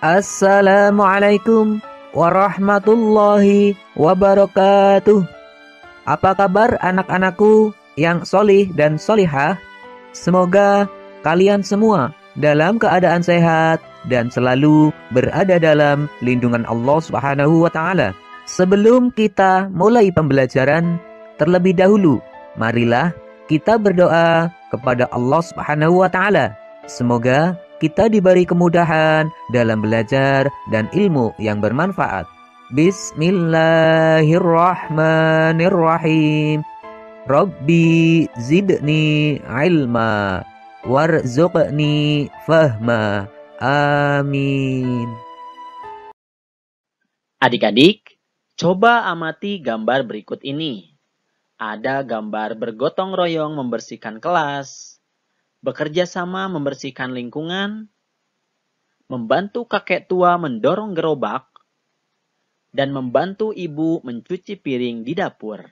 Assalamualaikum warahmatullahi wabarakatuh. Apa kabar anak-anakku yang solih dan solihah? Semoga kalian semua dalam keadaan sehat dan selalu berada dalam lindungan Allah Subhanahu wa Ta'ala. Sebelum kita mulai pembelajaran, terlebih dahulu marilah kita berdoa kepada Allah Subhanahu wa Ta'ala. Semoga kita diberi kemudahan dalam belajar dan ilmu yang bermanfaat. Bismillahirrahmanirrahim. Rabbi zidni ilma warzuqni fahma. Amin. Adik-adik, coba amati gambar berikut ini. Ada gambar bergotong royong membersihkan kelas, bekerja sama membersihkan lingkungan, membantu kakek tua mendorong gerobak, dan membantu ibu mencuci piring di dapur.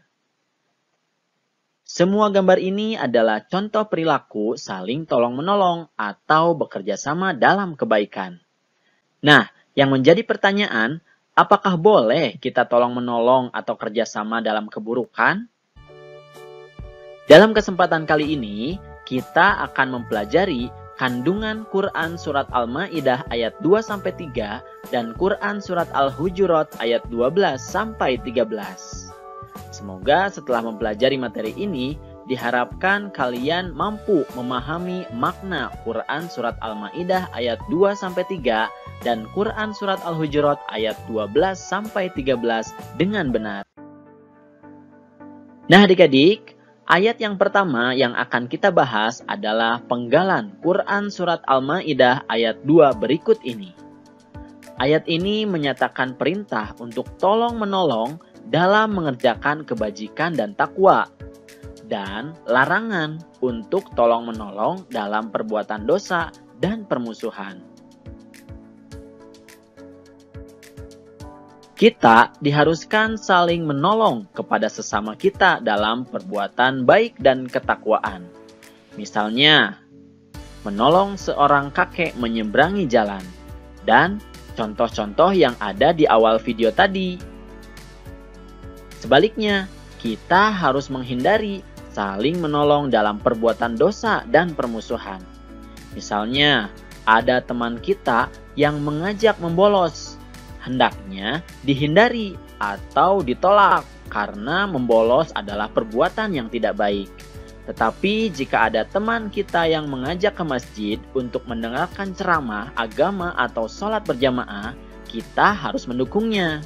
Semua gambar ini adalah contoh perilaku saling tolong-menolong atau bekerja sama dalam kebaikan. Nah, yang menjadi pertanyaan, apakah boleh kita tolong-menolong atau kerjasama dalam keburukan? Dalam kesempatan kali ini, kita akan mempelajari kandungan Quran Surat Al-Ma'idah ayat 2-3 dan Quran Surat Al-Hujurat ayat 12-13. Semoga setelah mempelajari materi ini, diharapkan kalian mampu memahami makna Quran Surat Al-Ma'idah ayat 2-3 dan Quran Surat Al-Hujurat ayat 12-13 dengan benar. Nah adik-adik, ayat yang pertama yang akan kita bahas adalah penggalan Quran Surat Al-Ma'idah ayat 2 berikut ini. Ayat ini menyatakan perintah untuk tolong-menolong dalam mengerjakan kebajikan dan takwa, dan larangan untuk tolong-menolong dalam perbuatan dosa dan permusuhan. Kita diharuskan saling menolong kepada sesama kita dalam perbuatan baik dan ketakwaan. Misalnya, menolong seorang kakek menyeberangi jalan, dan contoh-contoh yang ada di awal video tadi. Sebaliknya, kita harus menghindari saling menolong dalam perbuatan dosa dan permusuhan. Misalnya, ada teman kita yang mengajak membolos. Hendaknya dihindari atau ditolak karena membolos adalah perbuatan yang tidak baik. Tetapi jika ada teman kita yang mengajak ke masjid untuk mendengarkan ceramah agama atau sholat berjamaah, kita harus mendukungnya.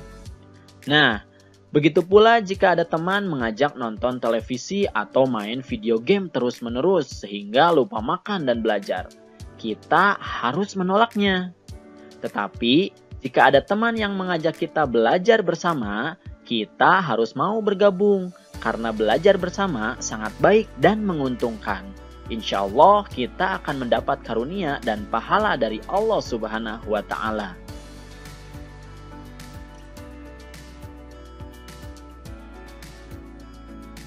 Nah, begitu pula jika ada teman mengajak nonton televisi atau main video game terus-menerus sehingga lupa makan dan belajar. Kita harus menolaknya. Tetapi jika ada teman yang mengajak kita belajar bersama, kita harus mau bergabung karena belajar bersama sangat baik dan menguntungkan. Insya Allah kita akan mendapat karunia dan pahala dari Allah Subhanahu wa Ta'ala.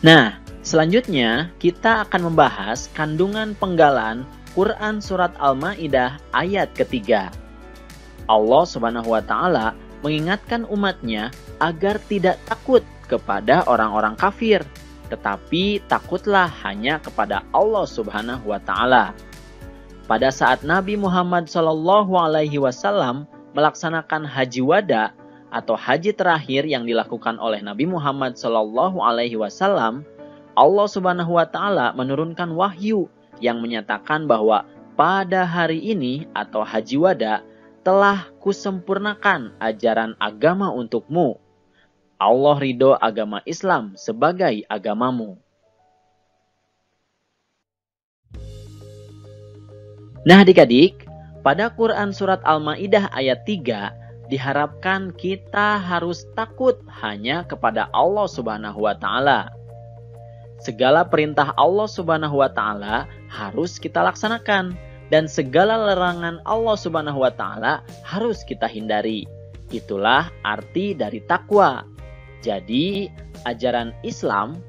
Nah, selanjutnya kita akan membahas kandungan penggalan Quran Surat Al-Ma'idah ayat ketiga. Allah Subhanahu wa Ta'ala mengingatkan umatnya agar tidak takut kepada orang-orang kafir, tetapi takutlah hanya kepada Allah Subhanahu wa Ta'ala. Pada saat Nabi Muhammad SAW melaksanakan haji wada atau haji terakhir yang dilakukan oleh Nabi Muhammad SAW, Allah Subhanahu wa Ta'ala menurunkan wahyu yang menyatakan bahwa pada hari ini atau haji wada telah kusempurnakan ajaran agama untukmu. Allah ridho agama Islam sebagai agamamu. Nah adik-adik, pada Quran Surat Al-Ma'idah ayat 3, diharapkan kita harus takut hanya kepada Allah Subhanahu wa Ta'ala. Segala perintah Allah Subhanahu wa Ta'ala harus kita laksanakan, dan segala larangan Allah Subhanahu wa Ta'ala harus kita hindari. Itulah arti dari takwa. Jadi, ajaran Islam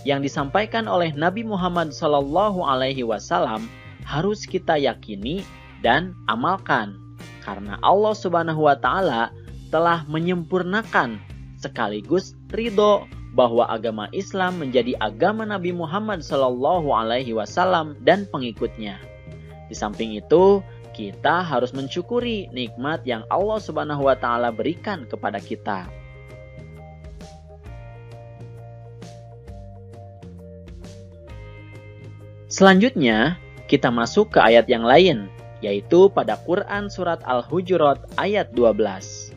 yang disampaikan oleh Nabi Muhammad SAW harus kita yakini dan amalkan. karena Allah Subhanahu wa Ta'ala telah menyempurnakan sekaligus ridho bahwa agama Islam menjadi agama Nabi Muhammad SAW dan pengikutnya. Di samping itu, kita harus mensyukuri nikmat yang Allah Subhanahu wa Ta'ala berikan kepada kita. Selanjutnya, kita masuk ke ayat yang lain, yaitu pada Quran Surat Al-Hujurat ayat 12.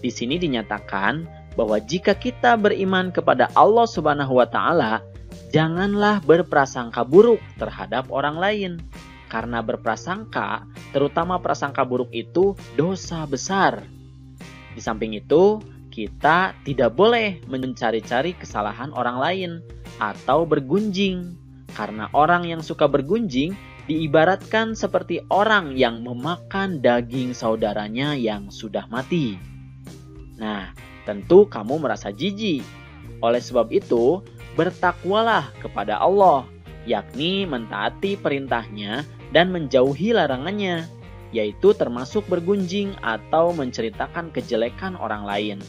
Di sini dinyatakan bahwa jika kita beriman kepada Allah Subhanahu wa Ta'ala, janganlah berprasangka buruk terhadap orang lain. Karena berprasangka, terutama prasangka buruk itu dosa besar. Di samping itu, kita tidak boleh mencari-cari kesalahan orang lain atau bergunjing. Karena orang yang suka bergunjing diibaratkan seperti orang yang memakan daging saudaranya yang sudah mati. Nah, tentu kamu merasa jijik. Oleh sebab itu, bertakwalah kepada Allah, yakni mentaati perintahnya dan menjauhi larangannya, yaitu termasuk bergunjing atau menceritakan kejelekan orang lain.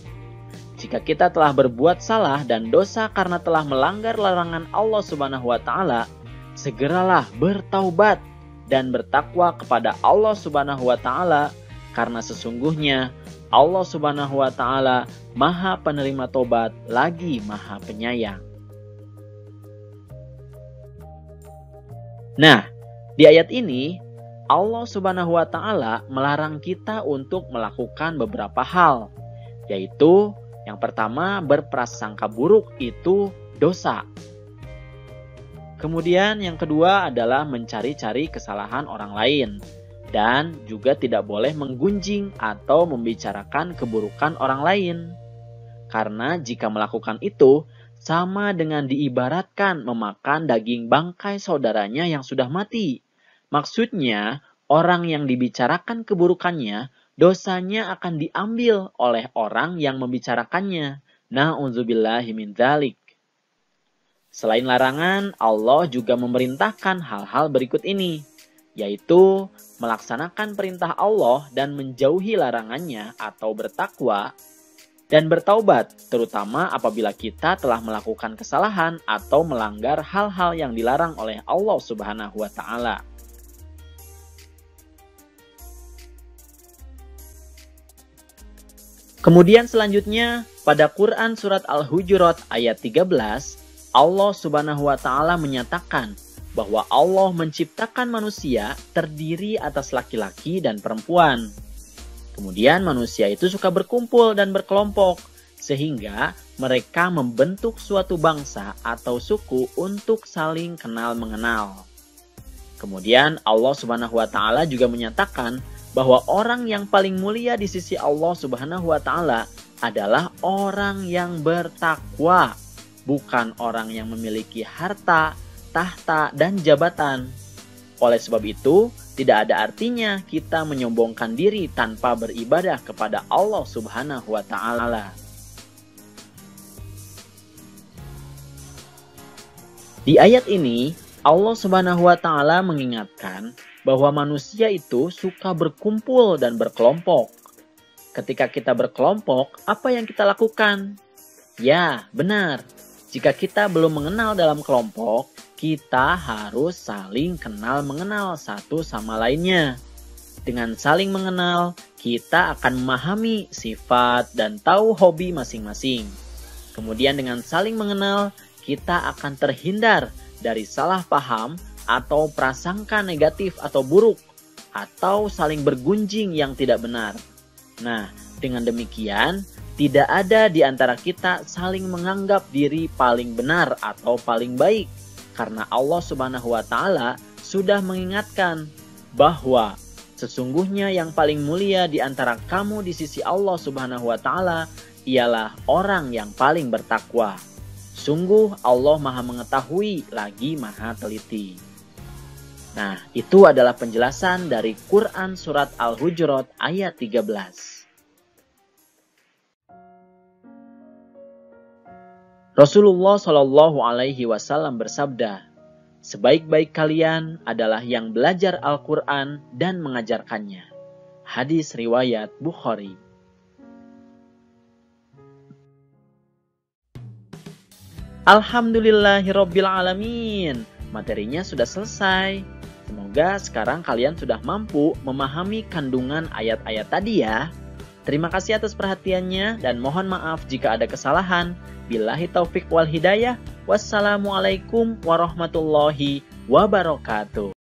Jika kita telah berbuat salah dan dosa karena telah melanggar larangan Allah Subhanahu wa Ta'ala, segeralah bertaubat dan bertakwa kepada Allah Subhanahu wa Ta'ala, karena sesungguhnya Allah Subhanahu wa Ta'ala Maha penerima tobat lagi Maha penyayang. Nah, di ayat ini Allah Subhanahu wa Ta'ala melarang kita untuk melakukan beberapa hal, yaitu yang pertama, berprasangka buruk itu dosa. Kemudian yang kedua adalah mencari-cari kesalahan orang lain. Dan juga tidak boleh menggunjing atau membicarakan keburukan orang lain. Karena jika melakukan itu, sama dengan diibaratkan memakan daging bangkai saudaranya yang sudah mati. Maksudnya, orang yang dibicarakan keburukannya, dosanya akan diambil oleh orang yang membicarakannya. Na'udzubillahi min dzalik. Selain larangan, Allah juga memerintahkan hal-hal berikut ini, yaitu melaksanakan perintah Allah dan menjauhi larangannya atau bertakwa, dan bertaubat, terutama apabila kita telah melakukan kesalahan atau melanggar hal-hal yang dilarang oleh Allah Subhanahu wa Ta'ala. Kemudian selanjutnya, pada Quran Surat Al-Hujurat ayat 13, Allah Subhanahu wa Ta'ala menyatakan bahwa Allah menciptakan manusia terdiri atas laki-laki dan perempuan. Kemudian manusia itu suka berkumpul dan berkelompok, sehingga mereka membentuk suatu bangsa atau suku untuk saling kenal mengenal. Kemudian Allah Subhanahu wa Ta'ala juga menyatakan bahwa orang yang paling mulia di sisi Allah Subhanahu wa Ta'ala adalah orang yang bertakwa, bukan orang yang memiliki harta, tahta, dan jabatan. Oleh sebab itu, tidak ada artinya kita menyombongkan diri tanpa beribadah kepada Allah Subhanahu wa Ta'ala. Di ayat ini, Allah Subhanahu wa Ta'ala mengingatkan bahwa manusia itu suka berkumpul dan berkelompok. Ketika kita berkelompok, apa yang kita lakukan? Ya, benar. Jika kita belum mengenal dalam kelompok, kita harus saling kenal mengenal satu sama lainnya. Dengan saling mengenal, kita akan memahami sifat dan tahu hobi masing-masing. Kemudian dengan saling mengenal, kita akan terhindar dari salah paham atau prasangka negatif atau buruk, atau saling bergunjing yang tidak benar. Nah, dengan demikian, tidak ada di antara kita saling menganggap diri paling benar atau paling baik, karena Allah Subhanahu wa Ta'ala sudah mengingatkan bahwa sesungguhnya yang paling mulia di antara kamu di sisi Allah Subhanahu wa Ta'ala ialah orang yang paling bertakwa. Sungguh Allah Maha mengetahui lagi Maha teliti. Nah, itu adalah penjelasan dari Quran Surat Al-Hujurat ayat 13. Rasulullah Shallallahu Alaihi Wasallam bersabda, sebaik-baik kalian adalah yang belajar Al-Quran dan mengajarkannya. Hadis riwayat Bukhari. Alhamdulillahirabbil alamin. Materinya sudah selesai. Semoga sekarang kalian sudah mampu memahami kandungan ayat-ayat tadi ya. Terima kasih atas perhatiannya dan mohon maaf jika ada kesalahan. Billahi taufik wal hidayah. Wassalamualaikum warahmatullahi wabarakatuh.